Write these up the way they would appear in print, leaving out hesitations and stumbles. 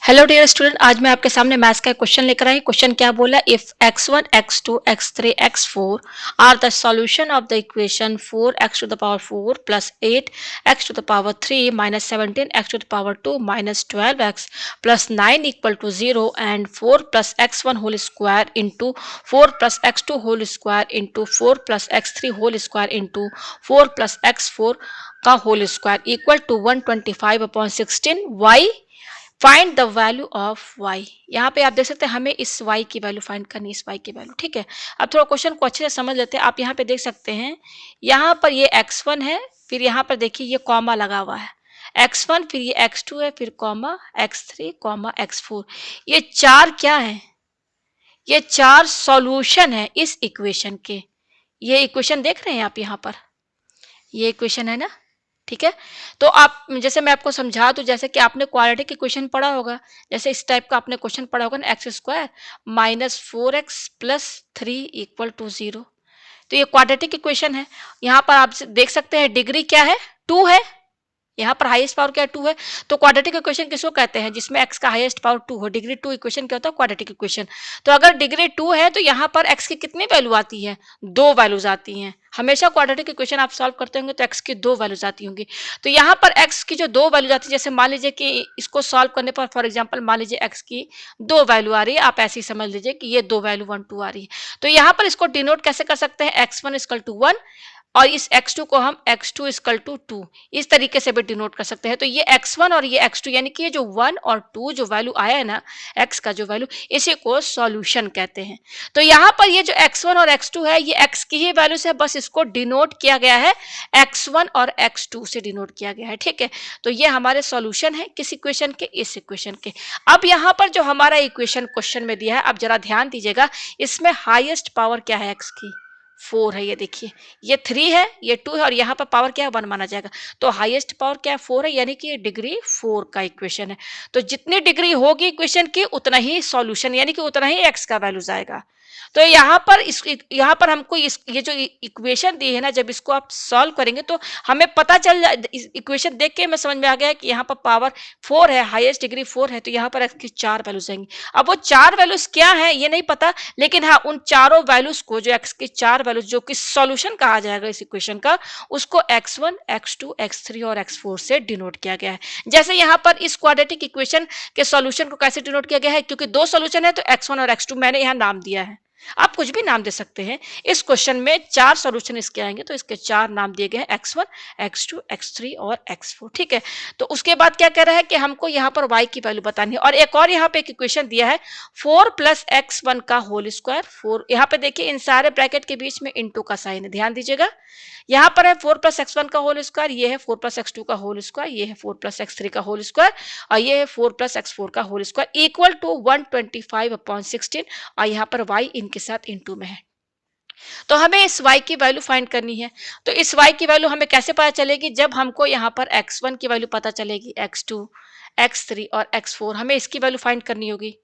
Hello dear student, आज मैं आपके सामने मैथ्स का क्वेश्चन लेकर आई। क्वेश्चन क्या बोला, if x1 x2 x3 x4 are the solution of the equation 4x to the power 4 plus 8 x to the power 3 minus 17 x to the power 2 minus 12x plus 9 equal to 0 and 4 plus x1 whole square into 4 plus x2 whole square into 4 plus x3 whole square into 4 plus x4 का whole square equal to 125/16 y find the value of y। यहाँ पे आप देख सकते हैं हमें इस y की वैल्यू फाइंड करनी है, इस y की वैल्यू। ठीक है, अब थोड़ा क्वेश्चन को अच्छे से समझ लेते हैं। आप यहाँ पे देख सकते हैं, यहाँ पर ये x1 है, फिर यहाँ पर देखिए ये कॉमा लगा हुआ है x1, फिर ये x2 है, फिर कॉमा x3 कॉमा x4। ये चार क्या है, ये चार सॉल्यूशन है इस इक्वेशन के। ये इक्वेशन देख रहे हैं आप यहाँ पर, ये इक्वेशन है ना। ठीक है, तो आप जैसे मैं आपको समझा दूं, जैसे कि आपने क्वाड्रेटिक इक्वेशन पढ़ा होगा, जैसे इस टाइप का आपने क्वेश्चन पढ़ा होगा ना, x square minus 4x plus 3 equal to 0। तो ये क्वाड्रेटिक इक्वेशन है। यहाँ पर आप देख सकते हैं डिग्री क्या है, 2 है। यहाँ पर हाईएस्ट पावर क्या 2 है। तो क्वाड्रेटिक इक्वेशन किसको कहते हैं, जिसमें x का हाईएस्ट पावर 2 हो। डिग्री 2 इक्वेशन क्या होता है, क्वाड्रेटिक इक्वेशन। तो अगर डिग्री 2 है तो यहाँ पर x की कितनी वैल्यू आती है, 2 वैल्यूज आती हैं। हमेशा क्वाड्रेटिक इक्वेशन आप सॉल्व करते होंगे तो x की 2 वैल्यूज आती होंगी। तो यहाँ पर x की जो 2 वैल्यूज आती है, जैसे मान लीजिए कि इसको सॉल्व करने पर फॉर एग्जाम्पल मान लीजिए x की 2 वैल्यू आ रही है, आप ऐसे ही समझ लीजिए कि ये 2 वैल्यू 1 2 आ रही है। तो यहाँ पर इसको डिनोट कैसे कर सकते हैं, x1 इक्वल टू 1 और इस x2 को हम x2 इक्वल टू 2 इस तरीके से भी डिनोट कर सकते हैं। तो ये x1 और ये x2 यानी कि ये जो 1 और 2 जो वैल्यू आया है ना, x का जो वैल्यू, इसी को सॉल्यूशन कहते हैं। तो यहाँ पर ये जो x1 और x2 है, ये x की ही वैल्यू से बस इसको डिनोट किया गया है, x1 और x2 से डिनोट किया गया है। ठीक है, तो ये हमारे सॉल्यूशन है किस इक्वेशन के, इस इक्वेशन के। अब यहाँ पर जो हमारा इक्वेशन क्वेश्चन में दिया है, अब जरा ध्यान दीजिएगा, इसमें हाईएस्ट पावर क्या है, x की 4 है। ये देखिए, ये 3 है, ये 2 है और यहाँ पर पावर क्या है, 1 माना जाएगा। तो हाईएस्ट पावर क्या है, 4 है, यानी कि ये डिग्री 4 का इक्वेशन है। तो जितनी डिग्री होगी इक्वेशन की, उतना ही सॉल्यूशन यानी कि उतना ही एक्स का वैल्यू आएगा। तो यहाँ पर हमको ये जो इक्वेशन दी है ना, जब इसको आप सॉल्व करेंगे तो हमें पता चल जाए, इक्वेशन देख के हमें समझ में आ गया कि यहाँ पर पावर 4 है, हाईएस्ट डिग्री 4 है, तो यहाँ पर एक्स की 4 वैल्यूज आएंगी। अब वो 4 वैल्यूज क्या है ये नहीं पता, लेकिन हाँ उन चारों वैल्यूज को, जो एक्स की 4 वैल्यूज जो कि सॉल्यूशन कहा जाएगा इस इक्वेशन का, उसको x1 x2 x3 और x4 से डिनोट किया गया है। जैसे यहाँ पर इस क्वाड्रेटिक इक्वेशन के सॉल्यूशन को कैसे डिनोट किया गया है, क्योंकि 2 सॉल्यूशन है तो x1 और x2 मैंने यहाँ नाम दिया है। आप कुछ भी नाम दे सकते हैं। इस क्वेश्चन में 4 सॉल्यूशन इसके आएंगे, तो इसके 4 नाम दिए गए हैं, x1 x2 x3 और x4। ठीक है, तो उसके बाद क्या कह रहा है कि हमको यहाँ पर y की वैल्यू बतानी है। और एक और यहाँ पे एक इक्वेशन दिया है, 4 प्लस x1 का होल स्क्वायर। 4 यहाँ पे देखिए इन सारे ब्रैकेट के बीच में इंटू का साइन है, ध्यान दीजिएगा। यहाँ पर है 4 प्लस x1 का होल स्क्वायर, ये है 4 प्लस x2 का होल स्क्वायर, ये है 4 प्लस x3 का होल स्क्वायर और ये है 4 प्लस x4 का होल स्क्वायर इक्वल टू 125/16 और यहाँ पर y इनके साथ इंटू में है। तो हमें इस y की वैल्यू फाइंड करनी है। तो इस y की वैल्यू हमें कैसे पता चलेगी, जब हमको यहाँ पर x1 की वैल्यू पता चलेगी, x2 x3 और x4 हमें इसकी वैल्यू फाइंड करनी होगी।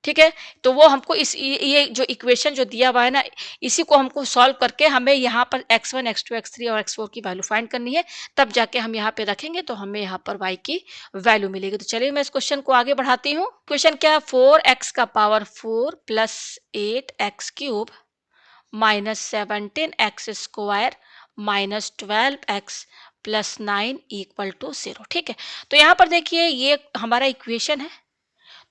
ठीक है, तो वो हमको ये जो इक्वेशन जो दिया हुआ है ना, इसी को हमको सॉल्व करके हमें यहाँ पर x1 x2 x3 और x4 की वैल्यू फाइंड करनी है। तब जाके हम यहाँ पे रखेंगे तो हमें यहाँ पर y की वैल्यू मिलेगी। तो चलिए मैं इस क्वेश्चन को आगे बढ़ाती हूँ। क्वेश्चन क्या है, 4x का power 4 plus 8x cube minus 17x square minus 12x plus 9 equal to 0। ठीक है, तो यहाँ पर देखिए ये हमारा इक्वेशन है।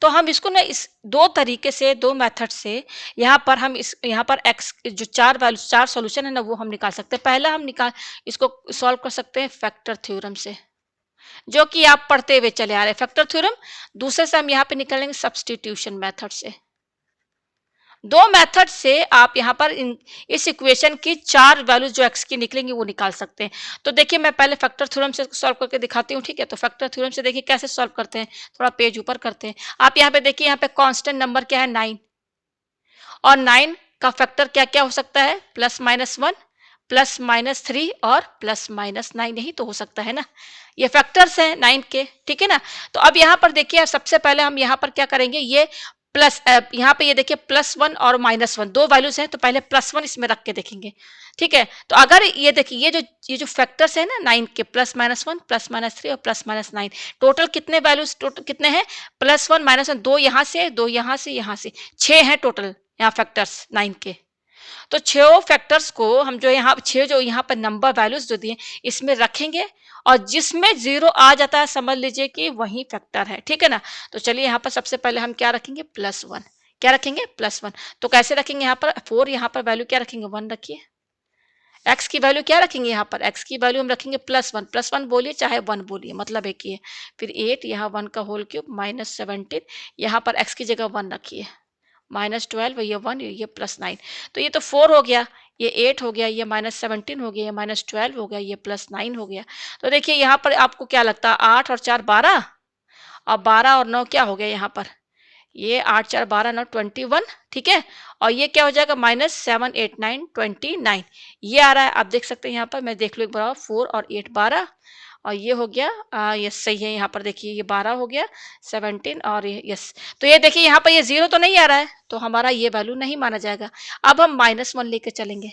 तो हम इसको ना इस दो तरीके से, दो मेथड से यहाँ पर हम यहाँ पर x जो 4 सॉल्यूशन है ना, वो हम निकाल सकते हैं। पहला हम इसको सॉल्व कर सकते हैं फैक्टर थ्योरम से, जो कि आप पढ़ते हुए चले आ रहे हैं फैक्टर थ्योरम। दूसरे से हम यहाँ पे निकालेंगे सब्स्टिट्यूशन मेथड से। दो मेथड से आप यहाँ पर इस इक्वेशन की 4 वैल्यूज जो x की निकलेंगी वो निकाल सकते हैं। तो देखिए मैं पहले फैक्टर थ्योरम से सॉल्व करके दिखाती हूँ। ठीक है, तो फैक्टर थ्योरम से देखिए कैसे सॉल्व करते हैं, थोड़ा पेज ऊपर करते हैं। आप यहाँ पे देखिए, यहाँ पे कांस्टेंट नंबर क्या है, 9, और 9 का फैक्टर क्या क्या हो सकता है, +-1 +-3 और +-9, यही तो हो सकता है ना। ये फैक्टर्स हैं 9 के। ठीक है ना, तो अब यहाँ पर देखिए सबसे पहले हम यहाँ पर क्या करेंगे, ये प्लस यहाँ पे ये देखिए +1 और -1 दो वैल्यूज हैं, तो पहले +1 इसमें रख के देखेंगे। ठीक है, तो अगर ये देखिए ये जो फैक्टर्स है ना 9 के, +-1 +-3 और +-9, टोटल कितने वैल्यूज, टोटल कितने हैं, +1 -1, दो यहाँ से, दो यहाँ से, यहाँ से, 6 हैं टोटल यहाँ फैक्टर्स 9 के। तो 6 फैक्टर्स को हम जो यहाँ 6 जो यहाँ पर नंबर वैल्यूज जो दिए इसमें रखेंगे, और जिसमें 0 आ जाता है समझ लीजिए कि वही फैक्टर है। ठीक है ना, तो चलिए यहाँ पर सबसे पहले हम क्या रखेंगे, +1, क्या रखेंगे, +1। तो कैसे रखेंगे, यहाँ पर 4, यहाँ पर वैल्यू क्या रखेंगे, 1 रखिए। x की वैल्यू क्या रखेंगे, यहाँ पर x की वैल्यू हम रखेंगे +1, +1 बोलिए चाहे 1 बोलिए, मतलब एक ही है। फिर 8, यहाँ 1 का होल क्यूब, -17, यहाँ पर x की जगह 1 रखिए, -12, ये 1, ये +9। तो ये तो 4 हो गया, ये 8 हो गया, ये -17 हो गया, ये -12 हो गया, ये +9 हो गया। तो देखिए यहाँ पर आपको क्या लगता है, 8 और 4 12, और 12 और 9 क्या हो गया यहाँ पर, ये 8 4 12 9 21। ठीक है, और ये क्या हो जाएगा, -7 8 9 29, ये आ रहा है। आप देख सकते हैं यहाँ पर, मैं देख लूँ एक बार, 4 और 8 12, और ये हो गया ये सही है, यहाँ पर देखिए ये 12 हो गया, 17 और ये यस। तो ये देखिए यहाँ पर ये 0 तो नहीं आ रहा है, तो हमारा ये वैल्यू नहीं माना जाएगा। अब हम -1 लेके चलेंगे,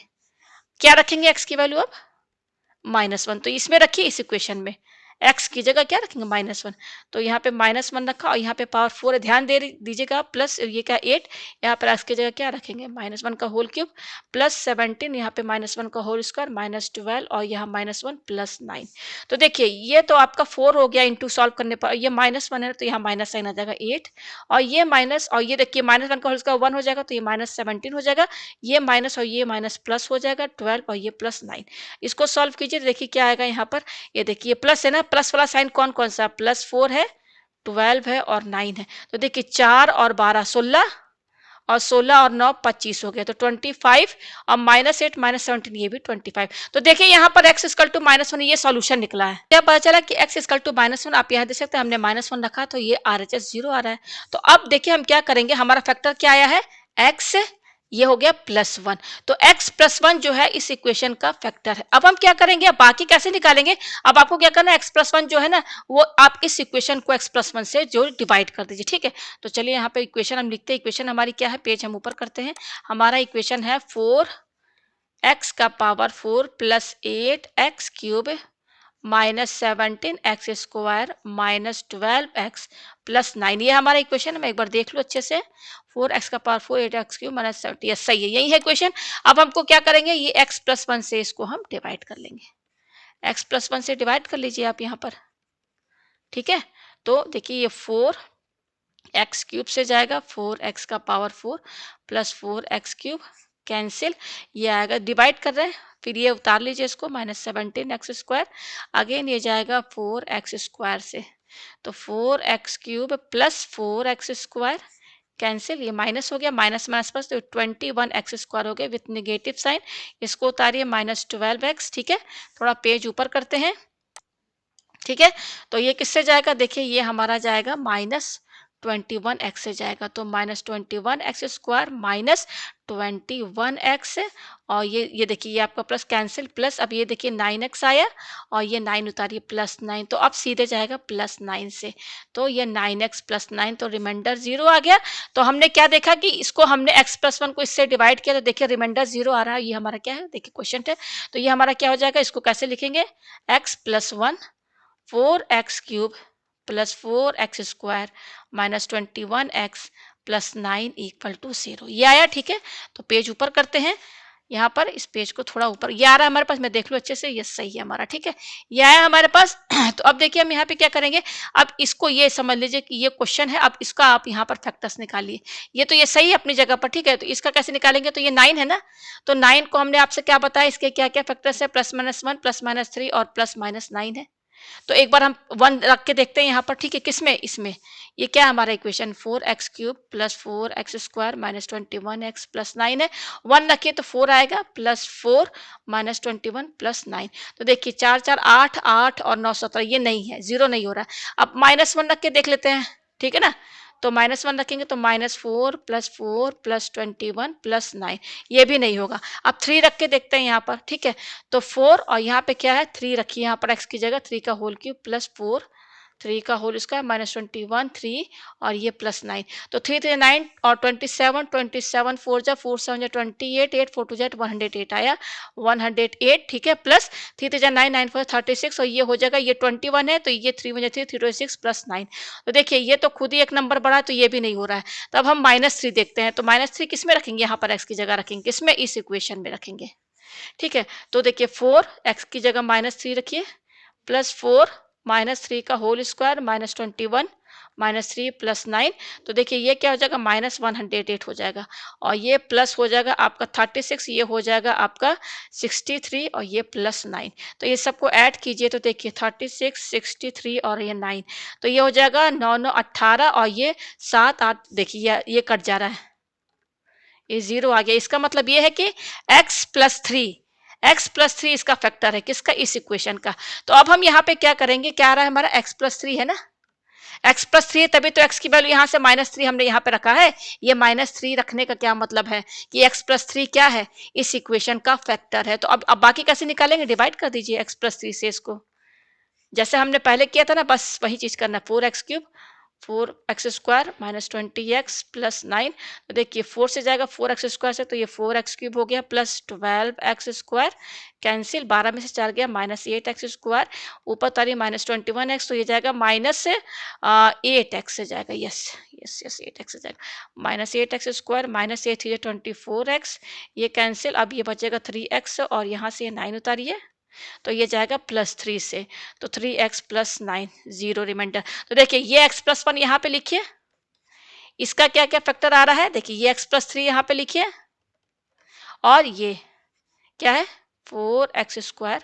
क्या रखेंगे x की वैल्यू अब, -1, तो इसमें रखिए इस इक्वेशन में, x की जगह क्या रखेंगे, -1। तो यहाँ पे -1 रखा, और यहाँ पे पावर 4 है, ध्यान दे दीजिएगा, प्लस ये क्या 8, यहाँ पर x की जगह क्या रखेंगे, -1 का होल क्यूब, +17, यहाँ पे -1 का होल स्क्वायर, -12, और यहाँ -1 +9। तो देखिए ये तो आपका 4 हो गया, इंटू सॉल्व करने पर ये -1 है, तो यहाँ माइनस साइन आ जाएगा 8, और ये माइनस, और ये देखिए -1 का होल स्क्वायर 1 हो जाएगा, तो ये -17 हो जाएगा, ये माइनस और ये माइनस प्लस हो जाएगा 12, और ये +9। इसको सॉल्व कीजिए, देखिए क्या आएगा यहाँ पर, ये देखिए प्लस है ना, प्लस वाला साइन कौन कौन सा, +4 है, 12 है और 9 है। तो देखिए 4 और 12 16, और 16 और 9 25 हो गया, तो 25, और -8 -17 ये भी 25। तो देखिए यहाँ पर x इक्वल टू -1, ये सॉल्यूशन निकला है। क्या पता चला कि x इक्वल टू -1, आप यहाँ देख सकते हैं हमने -1 रखा, तो ये RHS 0 आ रहा है। तो अब देखिए हम क्या करेंगे, हमारा फैक्टर क्या आया है, x, ये हो गया +1, तो x +1 जो है इस इक्वेशन का फैक्टर है। अब हम क्या करेंगे, अब बाकी कैसे निकालेंगे, अब आपको क्या करना है, x +1 जो है ना, वो आप इस इक्वेशन को x +1 से जो डिवाइड कर दीजिए। ठीक है, तो चलिए यहाँ पे इक्वेशन हम लिखते हैं, इक्वेशन हमारी क्या है, पेज हम ऊपर करते हैं। हमारा इक्वेशन है 4x का पावर 4 + 8x³ -17x² -12x +9, ये हमारा इक्वेशन है। मैं एक बार देख लो अच्छे से, 4x का पावर 4 8x³ -17, यस सही है, यही है इक्वेशन। अब हमको क्या करेंगे, ये x +1 से इसको हम डिवाइड कर लेंगे, x +1 से डिवाइड कर लीजिए आप यहाँ पर। ठीक है, तो देखिए ये 4x³ से जाएगा, 4x का पावर 4 + 4x³ कैंसिल, ये आएगा, डिवाइड कर रहे हैं, फिर ये उतार लीजिए इसको, -17x², अगेन ये जाएगा 4x² से, तो 4x³ + 4x² कैंसिल, ये माइनस हो गया, माइनस माइनस प्लस, तो 21x² हो गया विथ नेगेटिव साइन, इसको उतारिए, -12x। ठीक है, थोड़ा पेज ऊपर करते हैं। ठीक है, तो ये किससे जाएगा, देखिए ये हमारा जाएगा -21x से जाएगा, तो -21x² -21x, और ये देखिए ये आपका प्लस कैंसिल, प्लस अब ये देखिए 9x आया, और ये 9 उतारिए, +9, तो अब सीधे जाएगा +9 से, तो ये 9x + 9, तो रिमाइंडर 0 आ गया। तो हमने क्या देखा कि इसको हमने x +1 को इससे डिवाइड किया, तो देखिए रिमाइंडर 0 आ रहा है, ये हमारा क्या है, देखिए क्वेश्चन है। तो ये हमारा क्या हो जाएगा, इसको कैसे लिखेंगे, x +1 4x³ + 4x² -21x + 9 = 0, ये आया। ठीक है, तो पेज ऊपर करते हैं, यहाँ पर इस पेज को थोड़ा ऊपर, ये आ रहा है हमारे पास, मैं देख लूँ अच्छे से, ये सही है हमारा। ठीक है, ये आया हमारे पास। तो अब देखिए हम यहाँ पे क्या करेंगे, अब इसको ये समझ लीजिए कि ये क्वेश्चन है, अब इसका आप यहाँ पर फैक्टर्स निकालिए। ये तो ये सही है अपनी जगह पर, ठीक है, तो इसका कैसे निकालेंगे, तो ये 9 है ना, तो 9 को हमने आपसे क्या बताया, इसके क्या क्या फैक्टर्स है, +-1 +-3 और +-9 है। तो एक बार हम 1 रख के देखते हैं यहाँ पर। ठीक है, किसमें, इसमें, ये क्या है हमारा इक्वेशन, 4x³ + 4x² -21x + 9 है, 1 रखिए तो 4 आएगा, +4 -21 + 9, तो देखिए 4 4 8 8 और 9 17, ये नहीं है, 0 नहीं हो रहा है। अब -1 रख के देख लेते हैं, ठीक है ना, तो -1 रखेंगे तो -4 + 4 + 21 + 9, ये भी नहीं होगा। अब 3 रख के देखते हैं यहाँ पर। ठीक है, तो 4 और यहाँ पे क्या है, 3 रखिए यहाँ पर x की जगह, 3 का होल क्यूब + 4 3 का होल स्क्वायर माइनस 21 3 और ये प्लस 9, तो 3 3 9 और 27 27 4 जा 4 7 जा 28 8 4 2 जा 108 आया 108, ठीक है, प्लस 3 3 जा 9 9 4 36 और ये हो जाएगा, ये 21 है तो ये 3 1 3 3 6 प्लस 9, तो देखिए ये तो खुद ही एक नंबर बढ़ा, तो ये भी नहीं हो रहा है। तब हम -3 देखते हैं, तो -3 किस में रखेंगे, यहाँ पर x की जगह रखेंगे, किसमें, इस इक्वेशन में रखेंगे, ठीक है। तो देखिए 4 x की जगह -3 रखिए, प्लस 4 -3 का होल स्क्वायर माइनस 21 -3 प्लस 9, तो देखिए ये क्या हो जाएगा, -108 हो जाएगा, और ये प्लस हो जाएगा आपका 36, ये हो जाएगा आपका 63 और ये प्लस 9, तो ये सबको ऐड कीजिए, तो देखिए 36 63 और ये 9, तो ये हो जाएगा 9 9 18 और ये 7 8, देखिए ये कट जा रहा है, ये 0 आ गया, इसका मतलब ये है कि x+3 इसका फैक्टर है, किसका, इस इक्वेशन का। तो अब हम यहाँ पे क्या करेंगे, क्या आ रहा है हमारा, x+3 है ना, x+3 तभी तो x की वैल्यू यहाँ से -3 हमने यहाँ पे रखा है, ये -3 रखने का क्या मतलब है कि x+3 क्या है, इस इक्वेशन का फैक्टर है। तो अब बाकी कैसे निकालेंगे, डिवाइड कर दीजिए x+3 से इसको, जैसे हमने पहले किया था ना, बस वही चीज करना, 4x³ 4x² minus 20x plus 9, तो देखिए 4 से जाएगा 4x² से, तो ये 4x³ हो गया प्लस 12x², कैंसिल, 12 में से 4 गया -8x², ऊपर तारी -21x, तो ये जाएगा -8x से जाएगा, यस यस यस 8x से जाएगा, -8x² -8 है 24x, ये कैंसिल, अब ये बचेगा 3x और यहाँ से 9 उतारिए, तो ये जाएगा +3 से, तो 3x प्लस 9 0 रिमाइंडर। तो देखिए ये x+1 यहाँ पे लिखिए, इसका क्या क्या फैक्टर आ रहा है, देखिए ये x+3 यहाँ पे लिखिए, और ये क्या है 4x²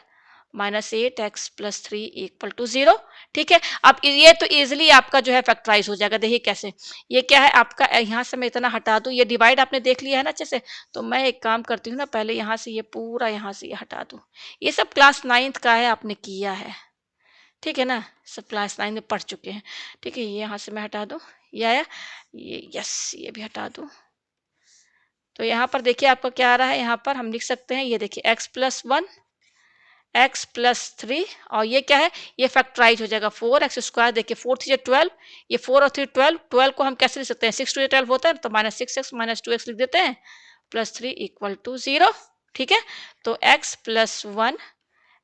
-8x plus 3 equal to 0, ठीक है। अब ये तो इजीली आपका जो है फैक्टराइज हो जाएगा, देखिए कैसे, ये क्या है आपका, यहाँ से मैं इतना हटा दूं, ये डिवाइड आपने देख लिया है ना अच्छे से, तो मैं एक काम करती हूँ ना, पहले यहाँ से ये पूरा यहाँ से ये हटा दूं, ये सब क्लास 9th का है, आपने किया है, ठीक है ना, सब क्लास 9 में पढ़ चुके हैं, ठीक है। ये यहाँ से मैं हटा दूं, ये आया, ये यस, ये भी हटा दूं, तो यहाँ पर देखिए आपका क्या आ रहा है, यहाँ पर हम लिख सकते हैं, ये देखिए x+1 x+3 और ये क्या है, ये फैक्टराइज हो जाएगा 4x², देखिए 4 3 12, ये 4 और 3 12, 12 को हम कैसे लिख सकते हैं, 6 2 12 होता है, तो -6x -2x लिख देते हैं, +3 इक्वल टू 0, ठीक है। तो x+1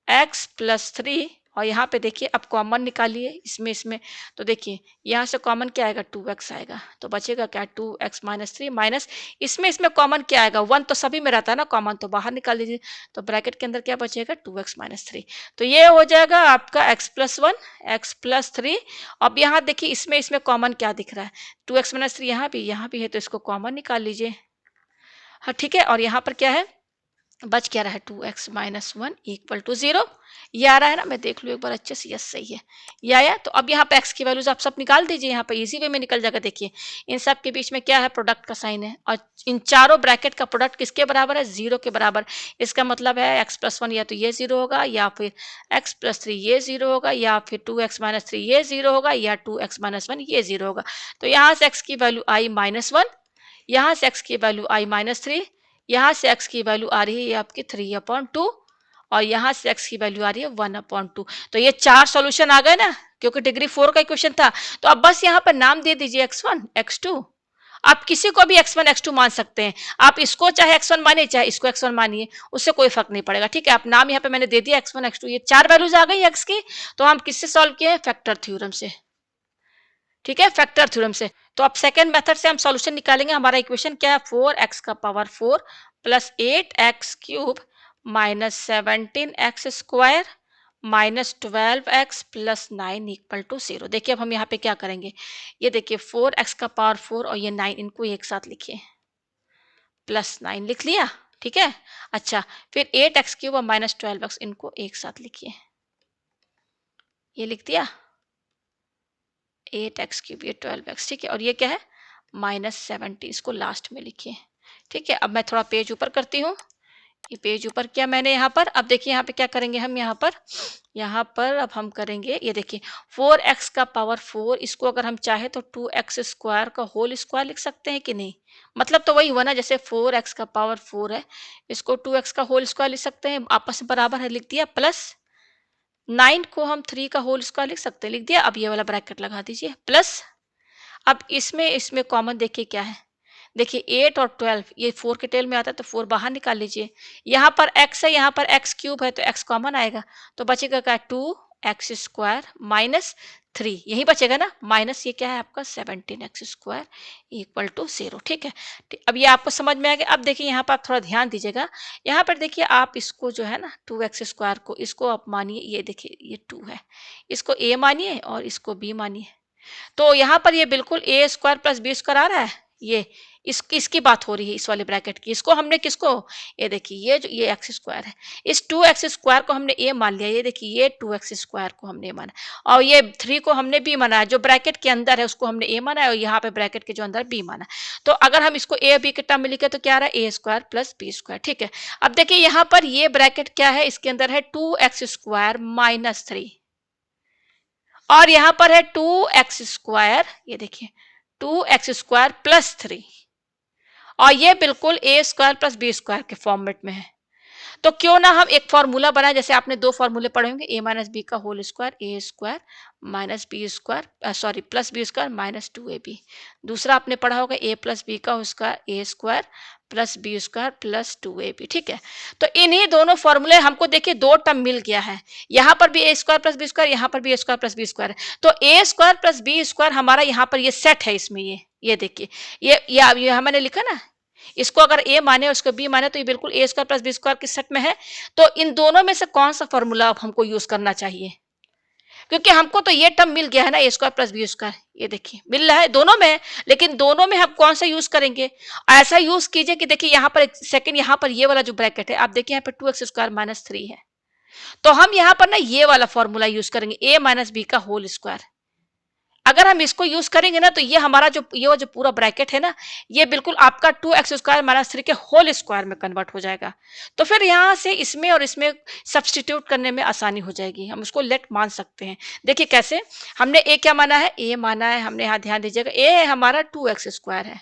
x+3 और यहाँ पे देखिए अब कॉमन निकालिए, इसमें तो देखिए यहाँ से कॉमन क्या आएगा, 2x आएगा, तो बचेगा क्या, 2x -3 माइनस इसमें कॉमन क्या आएगा, 1 तो सभी में रहता है ना, कॉमन तो बाहर निकाल दीजिए, तो ब्रैकेट के अंदर क्या बचेगा, 2x -3, तो ये हो जाएगा आपका x+1 x+3। अब यहाँ देखिए इसमें कॉमन क्या दिख रहा है, 2x -3 यहाँ भी है, तो इसको कॉमन निकाल लीजिए, हाँ ठीक है। और यहाँ पर क्या है, बच क्या रहा है, 2x -1 इक्वल टू 0, ये आ रहा है ना, मैं देख लूँ एक बार अच्छे से, यस सही है, ये आया। तो अब यहाँ पे x की वैल्यूज आप सब निकाल दीजिए, यहाँ पे इजी वे में निकल जाएगा, देखिए इन सब के बीच में क्या है, प्रोडक्ट का साइन है, और इन चारों ब्रैकेट का प्रोडक्ट किसके बराबर है, 0 के बराबर, इसका मतलब है x+1 या तो ये 0 होगा, या फिर x+3 ये 0 होगा, या फिर 2x -3 ये 0 होगा, या 2x -1 ये 0 होगा। तो यहाँ से x की वैल्यू आई -1, यहाँ से x की वैल्यू आई -3, यहाँ से x की वैल्यू आ रही है आपकी 3/2, और यहाँ से x की वैल्यू आ रही है 1/2। तो ये 4 सॉल्यूशन आ गए ना, क्योंकि डिग्री 4 का क्वेश्चन था। तो अब बस यहाँ पर नाम दे दीजिए x1 x2, आप किसी को भी x1 x2 मान सकते हैं, आप इसको चाहे x1 मानिए चाहे इसको x1 मानिए, उससे कोई फर्क नहीं पड़ेगा, ठीक है। आप नाम यहाँ पे मैंने दे दिया x1 x2, ये 4 वैल्यूज आ गई x की, तो हम किससे सॉल्व किए, फैक्टर थ्योरम से, ठीक है, फैक्टर थ्योरम से। तो अब सेकंड मेथड से हम सॉल्यूशन निकालेंगे, हमारा इक्वेशन क्या है, 4x⁴ plus 8x³ minus 17x² minus 12x plus 9 equal to 0। देखिए अब हम यहाँ पे क्या करेंगे, ये देखिए 4x⁴ और ये 9, इनको एक साथ लिखिए, प्लस 9 लिख लिया, ठीक है। अच्छा फिर 8x³ और माइनस 12x, इनको एक साथ लिखिए, ये लिख दिया, 8x³ ये 12x, ठीक है। और ये क्या है -70, इसको लास्ट में लिखिए, ठीक है। अब मैं थोड़ा पेज ऊपर करती हूँ, ये पेज ऊपर किया मैंने यहाँ पर। अब देखिए यहाँ पे क्या करेंगे हम, यहाँ पर अब हम करेंगे, ये देखिए 4x⁴, इसको अगर हम चाहे तो 2x² का होल स्क्वायर लिख सकते हैं कि नहीं, मतलब तो वही हुआ ना, जैसे 4x⁴ है, इसको 2x का होल स्क्वायर लिख सकते हैं, आपस में बराबर है, लिख दिया, प्लस 9 को हम 3 का होल स्क्वायर लिख सकते हैं, लिख दिया। अब ये वाला ब्रैकेट लगा दीजिए प्लस, अब इसमें कॉमन देखिए क्या है, देखिए 8 और 12 ये 4 के टेल में आता है तो 4 बाहर निकाल लीजिए। यहाँ पर x है, यहाँ पर x क्यूब है तो x कॉमन आएगा, तो बचेगा क्या 2x स्क्वायर माइनस 3, यही बचेगा ना, माइनस ये क्या है आपका 17x स्क्वायर इक्वल टू 0। ठीक है, अब ये आपको समझ में आ गया। अब देखिए यहाँ पर आप थोड़ा ध्यान दीजिएगा, यहाँ पर देखिए आप इसको जो है ना 2x स्क्वायर को, इसको आप मानिए, ये देखिए ये 2 है, इसको a मानिए और इसको b मानिए, तो यहाँ पर ये बिल्कुल ए स्क्वायर प्लस बी स्क्वायर आ रहा है। ये इसकी बात हो रही है, इस वाले ब्रैकेट की। इसको हमने किसको, ये देखिए ये जो ये एक्स स्क्वायर है, इस 2x स्क्वायर को हमने ए मान लिया। ये देखिए ये 2x स्क्वायर को हमने माना और ये 3 को हमने बी माना है, जो ब्रैकेट के अंदर है उसको हमने ए माना है और यहाँ पे ब्रैकेट के जो अंदर बी माना है। तो अगर हम इसको ए बी के टर्म में लिखे तो क्या आ रहा है, ए स्क्वायर प्लस बी स्क्वायर। ठीक है, अब देखिए यहाँ पर ये ब्रैकेट क्या है, इसके अंदर है 2x स्क्वायर माइनस 3 और यहां पर है 2x स्क्वायर, ये देखिए 2x स्क्वायर प्लस 3 और ये बिल्कुल ए स्क्वायर प्लस बी स्क्वायर के फॉर्मेट में है। तो क्यों ना हम एक फॉर्मूला बनाए, जैसे आपने दो फॉर्मूले पढ़े होंगे, ए माइनस बी का whole square, A square minus B square sorry plus B square minus 2ab। दूसरा आपने पढ़ा होगा ए प्लस बी का उसका A square plus B square plus 2ab। ठीक है, तो इन्हीं दोनों फॉर्मूले हमको देखिए दो टर्म मिल गया है, यहाँ पर भी ए स्क्वायर प्लस बी स्क्वायर, यहाँ पर भी ए स्क्वायर प्लस बी स्क्वायर है। तो ए स्क्वायर प्लस बी स्क्वायर हमारा यहाँ पर ये सेट है, इसमें ये देखिए ये मैंने लिखा ना, इसको अगर ए माने और उसको बी माने तो ये बिल्कुल ए स्क्वायर प्लस बी स्क्वायर के सेट में है। तो इन दोनों में से कौन सा फॉर्मूला अब हमको यूज करना चाहिए, क्योंकि हमको तो ये टर्म मिल गया है ना, ए स्क्वायर प्लस बी स्क्वायर, ये देखिए मिल रहा है दोनों में, लेकिन दोनों में हम कौन सा यूज करेंगे। ऐसा यूज कीजिए कि देखिए यहाँ पर एक सेकंड, यहाँ पर ये वाला जो ब्रैकेट है आप देखिए, यहाँ पर 2x स्क्वायर माइनस 3 है, तो हम यहाँ पर ना ये वाला फॉर्मूला यूज करेंगे, ए माइनस बी का होल स्क्वायर। अगर हम इसको यूज करेंगे ना तो ये हमारा जो पूरा ब्रैकेट है ना, ये बिल्कुल आपका 2x स्क्वायर माइनस 3 के होल स्क्वायर में कन्वर्ट हो जाएगा। तो फिर यहाँ से इसमें और इसमें सब्सटीट्यूट करने में आसानी हो जाएगी, हम उसको लेट मान सकते हैं। देखिए कैसे, हमने ए क्या माना है, ए माना है हमने, यहाँ ध्यान दीजिएगा, ए है हमारा 2x स्क्वायर है,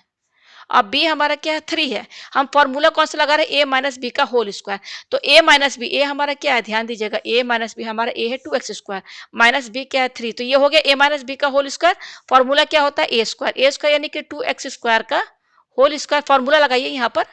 अब बी हमारा क्या है 3 है। हम फॉर्मूला कौन सा लगा रहे हैं, ए माइनस बी का होल स्क्वायर। तो ए माइनस बी, ए हमारा क्या है, ध्यान दीजिएगा, ए माइनस बी हमारा ए है 2x स्क्वायर माइनस बी क्या है 3, तो ये हो गया ए माइनस बी का होल स्क्वायर। फॉर्मूला क्या होता है, ए स्क्वायर यानी कि 2x स्क्वायर का होल स्क्वायर, फॉर्मूला लगाइए यहाँ पर।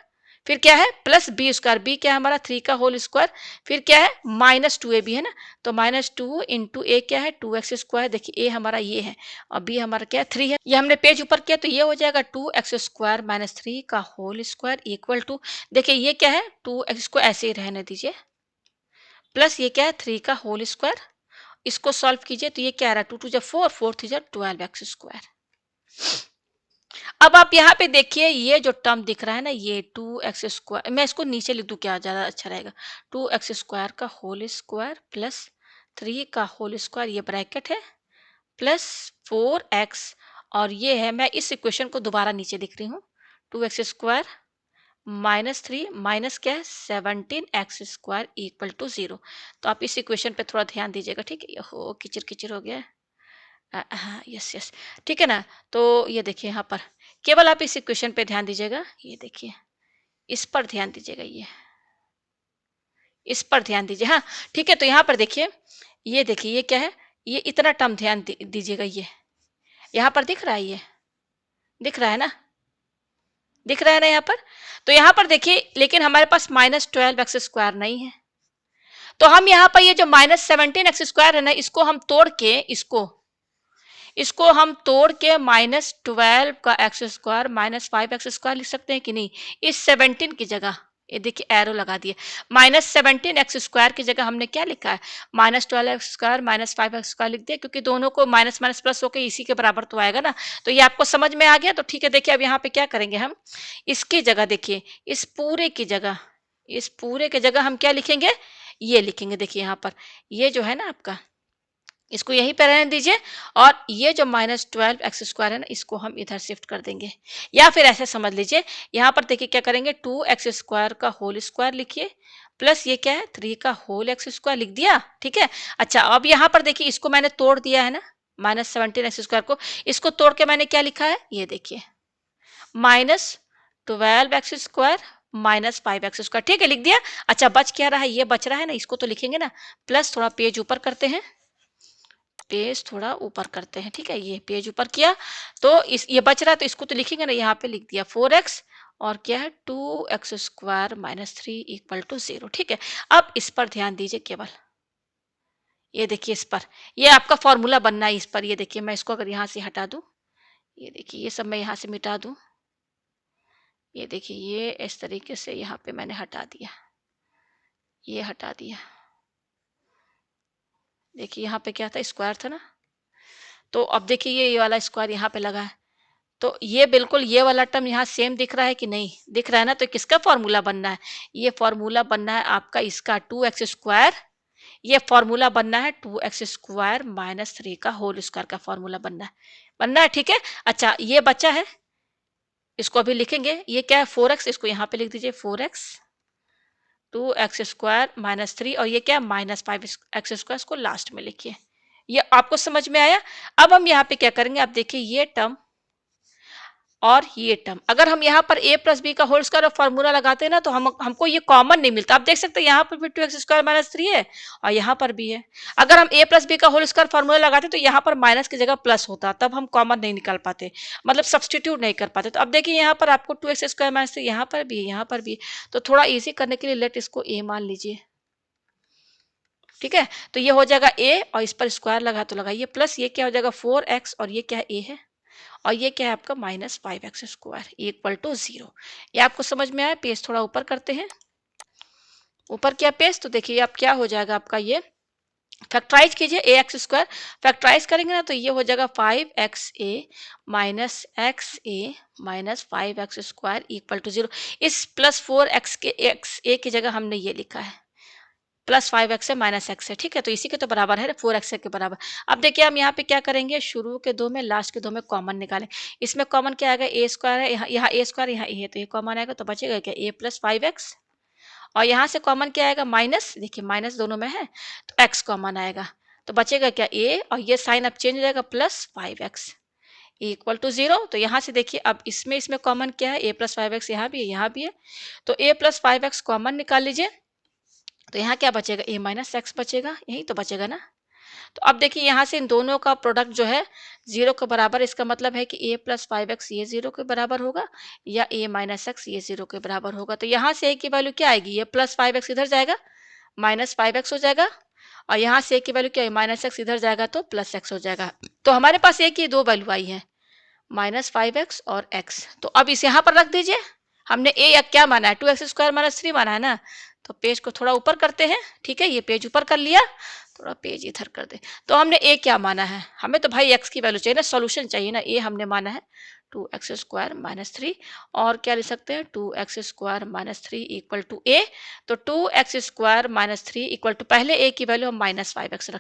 फिर क्या है प्लस बी स्क्वायर, बी क्या है हमारा 3 का होल स्क्वायर, फिर क्या है माइनस 2ab है ना, तो माइनस 2 इंटू ए क्या है 2x स्क्वायर, देखिए ए हमारा ये है और बी हमारा क्या है 3 है। ये हमने पेज ऊपर किया तो ये हो जाएगा 2x स्क्वायर माइनस 3 का होल स्क्वायर इक्वल टू, देखिए ये क्या है 2x को ऐसे ही रहने दीजिए, प्लस ये क्या है 3 का होल स्क्वायर, इसको सॉल्व कीजिए तो ये क्या आ रहा है 2 2 जा 4 4 3 जा 12x स्क्वायर। अब आप यहाँ पे देखिए ये जो टर्म दिख रहा है ना, ये 2x स्क्वायर, मैं इसको नीचे लिख दूं क्या ज़्यादा अच्छा रहेगा, 2x स्क्वायर का होल स्क्वायर प्लस 3 का होल स्क्वायर, ये ब्रैकेट है, प्लस 4x और ये है, मैं इस इक्वेशन को दोबारा नीचे लिख रही हूँ, 2x स्क्वायर माइनस 3 माइनस क्या है 17x स्क्वायर इक्वल टू 0। तो आप इस इक्वेशन पे थोड़ा ध्यान दीजिएगा, ठीक है, हो किचिर किचिर हो गया है। हाँ यस यस, ठीक है ना। तो ये देखिए यहाँ पर केवल आप इस इक्वेशन पे ध्यान दीजिएगा, ये देखिए इस पर ध्यान दीजिएगा, ये इस पर ध्यान दीजिए, हाँ ठीक है। तो यहाँ पर देखिए, ये देखिए ये क्या है, ये इतना टर्म ध्यान दीजिएगा, ये यहाँ पर दिख रहा है, ये दिख रहा है ना, दिख रहा है ना यहाँ पर। तो यहाँ पर देखिए, लेकिन हमारे पास माइनस 12x स्क्वायर नहीं है, तो हम यहाँ पर ये जो माइनस 17x स्क्वायर है ना, इसको हम तोड़ के इसको हम तोड़ के माइनस 12 का x square minus 5x square लिख सकते हैं कि नहीं। इस 17 की जगह ये देखिए एरो लगा दिए, माइनस 17x स्क्वायर की जगह हमने क्या लिखा है minus 12x square minus 5x square लिख दिया, क्योंकि दोनों को माइनस माइनस प्लस होकर इसी के बराबर तो आएगा ना। तो ये आपको समझ में आ गया, तो ठीक है। देखिए अब यहाँ पे क्या करेंगे हम, इसकी जगह देखिए, इस पूरे की जगह हम क्या लिखेंगे, ये लिखेंगे। देखिए यहाँ पर ये जो है ना आपका, इसको यहीं पर रहने दीजिए और ये जो माइनस 12x स्क्वायर है ना, इसको हम इधर शिफ्ट कर देंगे, या फिर ऐसे समझ लीजिए, यहाँ पर देखिए क्या करेंगे 2x स्क्वायर का होल स्क्वायर लिखिए, प्लस ये क्या है 3 का होल x स्क्वायर लिख दिया, ठीक है। अच्छा अब यहाँ पर देखिए, इसको मैंने तोड़ दिया है ना, माइनस 17x स्क्वायर को, इसको तोड़ के मैंने क्या लिखा है, ये देखिए minus 12x square minus 5x²। ठीक है, लिख दिया। अच्छा, बच क्या रहा है, ये बच रहा है ना, इसको तो लिखेंगे ना, प्लस थोड़ा पेज ऊपर करते हैं, पेज थोड़ा ऊपर करते हैं। ठीक है, ये पेज ऊपर किया तो इस ये बच रहा है तो इसको तो लिखेंगे ना, यहाँ पे लिख दिया 4x और क्या है 2x² माइनस 3 इक्वल टू 0। ठीक है, अब इस पर ध्यान दीजिए केवल, ये देखिए इस पर, ये आपका फॉर्मूला बनना है इस पर। ये देखिए मैं इसको अगर यहाँ से हटा दूं, ये देखिए ये सब मैं यहाँ से मिटा दूं, ये देखिए ये इस तरीके से यहाँ पे मैंने हटा दिया, ये हटा दिया। देखिए यहाँ पे क्या था, स्क्वायर था ना, तो अब देखिए ये वाला स्क्वायर यहाँ पे लगा है, तो ये बिल्कुल ये वाला टर्म यहाँ सेम दिख रहा है कि नहीं दिख रहा है ना, तो किसका फॉर्मूला बनना है, ये फॉर्मूला बनना है आपका इसका 2x², ये फॉर्मूला बनना है 2x² माइनस 3 का होल स्क्वायर का फॉर्मूला बनना है। ठीक है, अच्छा ये बचा है, इसको अभी लिखेंगे, ये क्या है 4x, इसको यहाँ पे लिख दीजिए 4x, 2x² माइनस 3 और ये क्या माइनस 5x², इसको लास्ट में लिखिए। ये आपको समझ में आया। अब हम यहाँ पे क्या करेंगे, आप देखिए ये टर्म और ये टर्म, अगर हम यहाँ पर a प्लस बी का होल स्क्वायर और फॉर्मूला लगाते हैं ना, तो हमको ये कॉमन नहीं मिलता। आप देख सकते हैं यहाँ पर भी 2x² माइनस 3 है और यहाँ पर भी है। अगर हम a प्लस बी का होल स्क्वायर फॉर्मूला लगाते तो यहाँ पर माइनस की जगह प्लस होता, तब हम कॉमन नहीं निकाल पाते, मतलब सब्सटीट्यूट नहीं कर पाते। तो अब देखिए यहाँ पर आपको 2x² माइनस 3 यहाँ पर भी है, यहाँ पर भी है, तो थोड़ा ईजी करने के लिए लेट इसको a मान लीजिए। ठीक है, तो ये हो जाएगा a और इस पर स्क्वायर लगा तो लगाइए, प्लस ये क्या हो जाएगा 4x और ये क्या a है और ये क्या है आपका माइनस 5x² इक्वल टू 0। ये आपको समझ में आया। पेज थोड़ा ऊपर करते हैं, ऊपर किया पेज, तो देखिए अब क्या हो जाएगा आपका, ये फैक्टराइज कीजिए ax², फैक्टराइज करेंगे ना तो ये हो जाएगा 5xa minus xa minus 5x² equal to 0। इस प्लस 4x के x a की जगह हमने ये लिखा है, प्लस 5x है माइनस x है। ठीक है, तो इसी के तो बराबर है 4x के बराबर। अब देखिए हम यहाँ पे क्या करेंगे, शुरू के दो में लास्ट के दो में कॉमन निकालें। इसमें कॉमन क्या आएगा, a² है, यहाँ a², यहाँ a है, तो ये कॉमन आएगा तो बचेगा क्या a प्लस 5x और यहाँ से कॉमन क्या आएगा माइनस, देखिए माइनस दोनों में है तो x कॉमन आएगा, तो बचेगा क्या a और ये साइन अब चेंज हो जाएगा प्लस 5x इक्वल टू 0। तो यहाँ से देखिए अब इसमें कॉमन क्या है, a प्लस 5x यहाँ भी है, यहाँ भी है, तो a प्लस 5x कॉमन निकाल लीजिए, तो यहाँ क्या बचेगा a माइनस एक्स बचेगा, यही तो बचेगा ना। तो अब देखिए यहाँ से इन दोनों का प्रोडक्ट जो है 0 के बराबर, इसका मतलब है कि a प्लस 5x ये 0 के बराबर होगा या a माइनस एक्स ये 0 के बराबर होगा। तो यहाँ से a की वैल्यू क्या आएगी, ये प्लस 5x इधर जाएगा माइनस 5x हो जाएगा और यहाँ से a की वैल्यू क्या है माइनस एक्स इधर जाएगा तो प्लस x हो जाएगा। तो हमारे पास a की दो वैल्यू आई है, माइनस 5x और x। तो अब इस यहाँ पर रख दीजिए, हमने a या क्या माना है 2x² माइनस 3 माना है ना, तो पेज को थोड़ा ऊपर करते हैं। ठीक है, ये पेज ऊपर कर लिया, थोड़ा पेज इधर कर दे। तो हमने a क्या माना है, हमें तो भाई x की वैल्यू चाहिए ना, सॉल्यूशन चाहिए ना। a हमने माना है 2x² माइनस 3 और क्या लिख सकते हैं 2x² minus 3 equal to a। तो 2x² माइनस 3 इक्वल टू, पहले a की वैल्यू हम माइनस 5x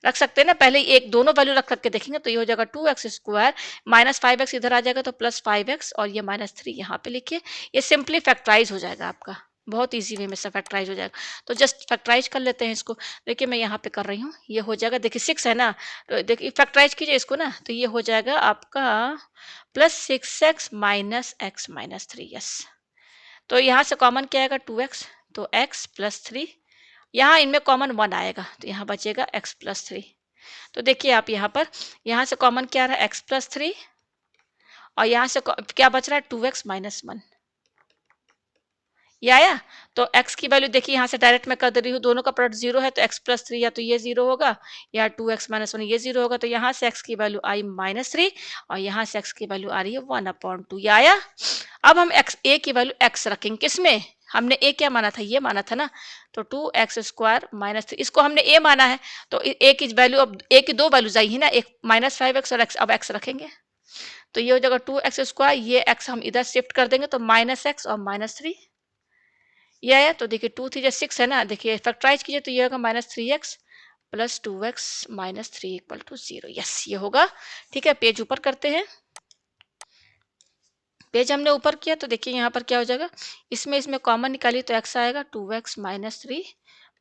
रख सकते हैं ना, पहले एक दोनों वैल्यू रख के देखेंगे, तो ये हो जाएगा 2x² माइनस 5x इधर आ जाएगा तो प्लस 5x और ये माइनस 3 यहाँ पे लिखिए। ये सिंपली फैक्टराइज हो जाएगा आपका, बहुत इजी वे में से फैक्टराइज हो जाएगा। तो जस्ट फैक्टराइज कर लेते हैं इसको। देखिए मैं यहाँ पे कर रही हूँ, ये हो जाएगा, देखिए 6 है ना, तो देखिए फैक्टराइज कीजिए इसको ना, तो ये हो जाएगा आपका plus 6x minus x minus 3। Yes, तो यहाँ से कॉमन क्या आएगा 2x, तो x प्लस 3, यहाँ इनमें कॉमन 1 आएगा तो यहाँ बचेगा x प्लस 3। तो देखिए आप यहाँ से कॉमन क्या आ रहा है x प्लस 3 और यहाँ से क्या बच रहा है 2x माइनस 1, ये आया। तो x की वैल्यू देखिए यहाँ से डायरेक्ट मैं कर दे रही हूँ, दोनों का प्रोडक्ट 0 है तो x प्लस 3 या तो ये 0 होगा या 2x माइनस 1 ये 0 होगा। तो यहाँ से x की वैल्यू आई माइनस 3 और यहाँ से x की वैल्यू आ रही है 1/2, ये आया। अब हम a की वैल्यू x रखेंगे, किसमें, हमने a क्या माना था, ये माना था ना, तो 2x² माइनस 3 इसको हमने a माना है, तो a की वैल्यू, अब a की दो वैल्यूज आई है ना, एक माइनस 5x और x, अब x रखेंगे तो ये हो जाएगा 2x², ये x हम इधर शिफ्ट कर देंगे तो माइनस x और माइनस 3 ये आया। तो देखिए 2 3 6 है ना, देखिए फैक्टराइज कीजिए तो ये होगा minus 3x plus 2x minus 3 equal to 0। Yes, ये होगा। ठीक है, पेज ऊपर करते हैं, पेज हमने ऊपर किया तो देखिए यहाँ पर क्या हो जाएगा, इसमें कॉमन निकालिए तो x आएगा 2x minus 3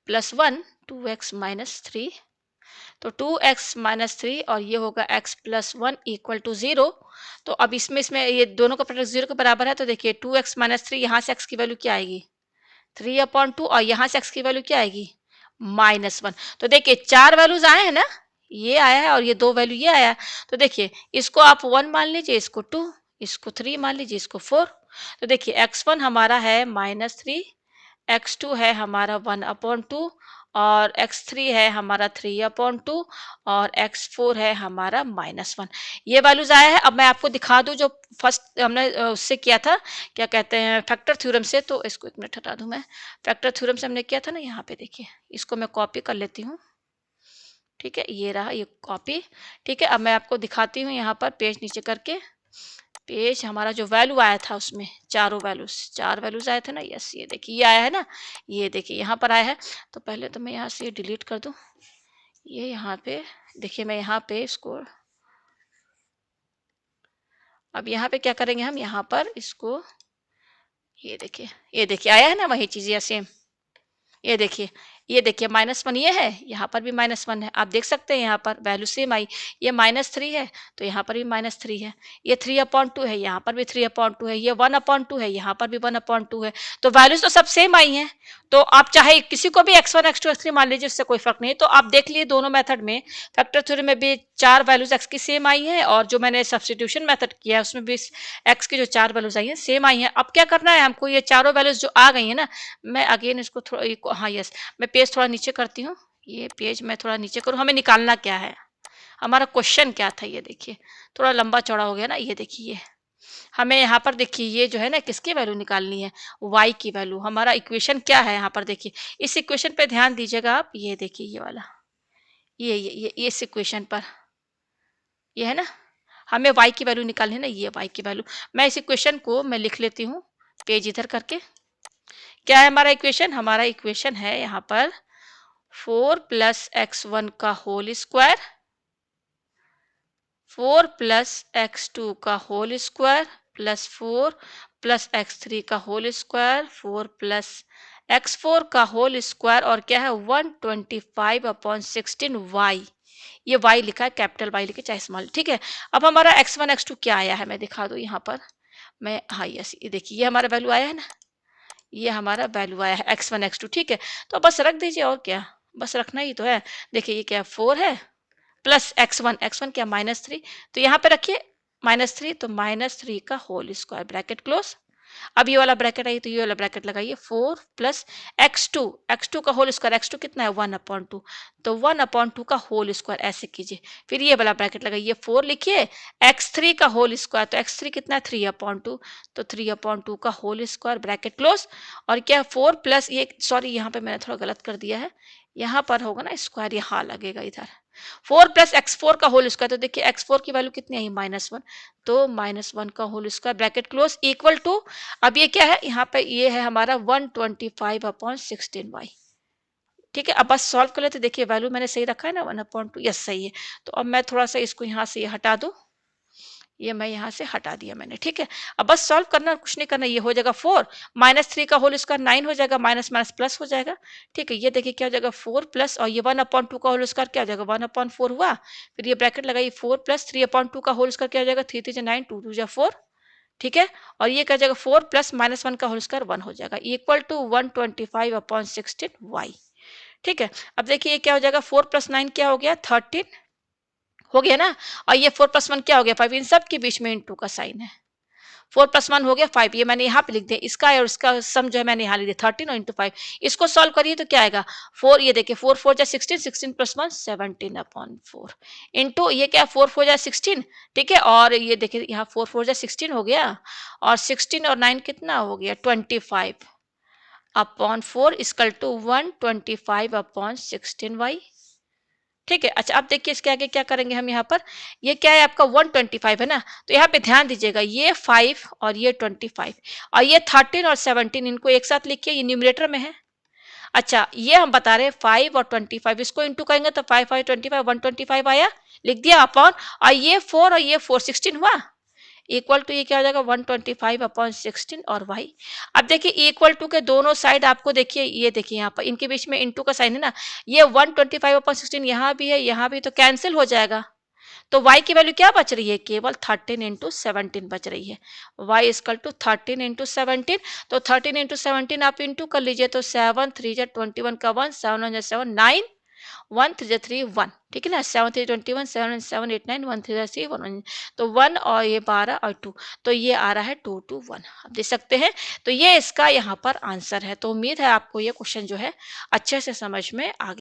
plus 1 2x minus 3 तो 2x माइनस 3 और ये होगा x प्लस 1 इक्वल टू 0। तो अब इसमें ये दोनों का प्रोडक्ट 0 के बराबर है, तो देखिए 2x माइनस 3, यहाँ से x की वैल्यू क्या आएगी 3/2 और यहाँ से x की वैल्यू क्या आएगी -1। तो देखिए 4 वैल्यूज आए हैं ना, ये आया है और ये 2 वैल्यू ये आया है। तो देखिए इसको आप 1 मान लीजिए, इसको 2, इसको 3 मान लीजिए, इसको 4। तो देखिए x1 हमारा है -3, x2 है हमारा 1/2 और x3 है हमारा 3/2 और x4 है हमारा -1। ये वैल्यूज आया है। अब मैं आपको दिखा दूं जो फर्स्ट हमने उससे किया था, क्या कहते हैं, फैक्टर थ्योरम से। तो इसको 1 मिनट हटा दूं मैं। फैक्टर थ्योरम से हमने किया था ना, यहाँ पे देखिए, इसको मैं कॉपी कर लेती हूँ। ठीक है, ये रहा ये कॉपी। ठीक है, अब मैं आपको दिखाती हूँ यहाँ पर पेज नीचे करके। पेज हमारा जो वैल्यू आया था उसमें चारों वैल्यूज, 4 वैल्यूज आए थे ना, यस ये देखिए ये आया है ना, ये देखिए यहाँ पर आया है। तो पहले तो मैं यहाँ से डिलीट कर दूं ये, यहाँ पे देखिए मैं यहाँ पे इसको, अब यहाँ पे क्या करेंगे हम, यहाँ पर इसको, ये देखिए आया है ना वही चीज, या सेम, ये देखिए -1 ये है, यहाँ पर भी -1 है। आप देख सकते हैं यहाँ पर वैल्यू सेम आई। ये -3 है तो यहाँ पर भी -3 है। ये 3/2 है, यहाँ पर भी 3/2 है। ये 1/2 है, यहाँ पर भी 1/2 है। तो वैल्यूज तो सब सेम आई हैं। तो आप चाहे किसी को भी x1 x2 x3 मान लीजिए, उससे कोई फर्क नहीं है। तो आप देख लिए दोनों मेथड में, फैक्टर थ्योरम में भी 4 वैल्यूज x की सेम आई हैं और जो मैंने सब्स्टिट्यूशन मेथड किया है उसमें भी x की जो 4 वैल्यूज आई हैं सेम आई हैं। अब क्या करना है हमको, ये चारों वैल्यूज जो आ गई है ना, मैं अगेन इसको थोड़ा, हाँ यस, मैं पेज थोड़ा नीचे करती हूँ। ये पेज मैं थोड़ा नीचे करूँ, हमें निकालना क्या है, हमारा क्वेश्चन क्या था, ये देखिए थोड़ा लंबा चौड़ा हो गया ना। ये देखिए हमें यहाँ पर देखिए ये जो है ना, किसकी वैल्यू निकालनी है, y की वैल्यू। हमारा इक्वेशन क्या है यहाँ पर देखिए, इस इक्वेशन पे ध्यान दीजिएगा आप। ये देखिए ये वाला, ये इस इक्वेशन पर, ये है ना, हमें y की वैल्यू निकालनी है ना, ये y की वैल्यू। मैं इस इक्वेशन को मैं लिख लेती हूँ पेज इधर करके। क्या है हमारा इक्वेशन, हमारा इक्वेशन है यहाँ पर 4 + x1 का होल स्क्वायर, 4 + x2 का होल स्क्वायर प्लस 4 + x3 का होल स्क्वायर, 4 + x4 का होल स्क्वायर, और क्या है 125/16 y। ये y लिखा है, कैपिटल Y लिखे चाहे स्मॉल, ठीक है। अब हमारा x1 x2 क्या आया है, मैं दिखा दूं यहाँ पर। मैं, हाँ यस, ये देखिए ये हमारा वैल्यू आया है ना, ये हमारा वैल्यू आया है x1 x2, ठीक है। तो बस रख दीजिए, और क्या, बस रखना ही तो है। देखिए ये क्या 4 है प्लस x1 क्या -3, तो यहाँ पे रखिए -3, तो -3 का होल स्क्वायर, ब्रैकेट क्लोज। अब ये वाला ब्रैकेट आई तो ये वाला ब्रैकेट लगाइए, 4 + x2 का होल स्क्वायर, x2 कितना है 1/2, तो 1/2 का होल स्क्वायर ऐसे कीजिए। फिर ये वाला ब्रैकेट लगाइए, 4 लिखिए, x3 का होल स्क्वायर, तो x3 कितना है 3/2, तो 3/2 का होल स्क्वायर, ब्रैकेट क्लोज। और क्या 4 प्लस ये, सॉरी यहाँ पे मैंने थोड़ा गलत कर दिया है, यहाँ पर होगा ना स्क्वायर, यहाँ लगेगा इधर, 4 + x4 का होल स्क्वायर। तो देखिए x4 की वैल्यू कितनी आई -1, तो -1 का whole square, bracket close, equal to, अब ये क्या है यहाँ पे, ये है हमारा 125/16y। ठीक है, अब बस सॉल्व कर लेते। देखिए वैल्यू मैंने सही रखा है ना 1/2, यस सही है। तो अब मैं थोड़ा सा इसको यहाँ से हटा दूं, ये मैं यहाँ से हटा दिया मैंने, ठीक है। अब बस सॉल्व करना, कुछ नहीं करना, ये हो जाएगा 4 -3 का होल स्क्वायर 9 हो जाएगा, माइनस माइनस प्लस हो जाएगा, ठीक है। ये देखिए क्या हो जाएगा 4 प्लस, और ये 1/2 का होल स्क्वायर क्या हो जाएगा 1/4 हुआ। फिर ये ब्रैकेट लगाइए, 4 + 3/2 का होल स्क्वायर क्या हो जाएगा, 3 3 9, 2 2 4, ठीक है। और ये क्या हो जाएगा 4 + -1 का होल स्क्वायर 1 हो जाएगा, इक्वल टू 125/16 y, ठीक है। अब देखिए ये क्या हो जाएगा, 4 + 9 क्या हो गया 13 हो गया ना, और ये 4 + 1 क्या हो गया 5, इन सब के बीच में इंटू का साइन है। 4 + 1 हो गया 5, ये मैंने यहाँ पे लिख दिया, इसका और इसका सम जो है मैंने यहाँ लिख दिया 13 और इंटू 5। इसको सॉल्व करिए तो क्या आएगा 4, ये देखिए 4 4 जा 16, 16 + 1 17/4 इंटू ये क्या 4 4 जा 16, ठीक है। और ये देखिए यहाँ 4 4 जा 16 हो गया, और 16 और 9 कितना हो गया 25/4 इक्वल टू 125/16y, ठीक है। अच्छा अब देखिए इसके आगे क्या करेंगे हम, यहाँ पर ये क्या है आपका 125 है ना, तो यहाँ पे ध्यान दीजिएगा, ये 5 और ये 25 और ये 13 और 17, इनको एक साथ लिखिए, ये न्यूमरेटर में है। अच्छा ये हम बता रहे हैं 5 और 25, इसको इंटू करेंगे तो 5 5 25 125 आया, लिख दिया अपॉन, और ये 4 और ये 4 16 हुआ, इक्वल टू ये क्या हो जाएगा 125/16 और y। अब देखिए इक्वल टू के दोनों साइड आपको देखिए ये देखिए यहाँ पर इनके बीच में इनटू का साइन है ना, ये 125/16 यहाँ भी है, यहाँ भी, तो कैंसिल हो जाएगा। तो y की वैल्यू क्या बच रही है, केवल 13 इंटू 17 बच रही है। y इजकल टू 13 इंटू 17, तो 13 इंटू 17 आप इंटू कर लीजिए, तो 7 3 जा 21 का 1, 7 1 7 9, 1 3 जा 3 1, ठीक है ना, 7 3 21, 7 7 8 9, 1 3 जा 3 1 तो 1 और ये 12 और 2, तो ये आ रहा है 2 2 1, आप देख सकते हैं। तो ये इसका यहाँ पर आंसर है। तो उम्मीद है आपको ये क्वेश्चन जो है अच्छे से समझ में आ गया।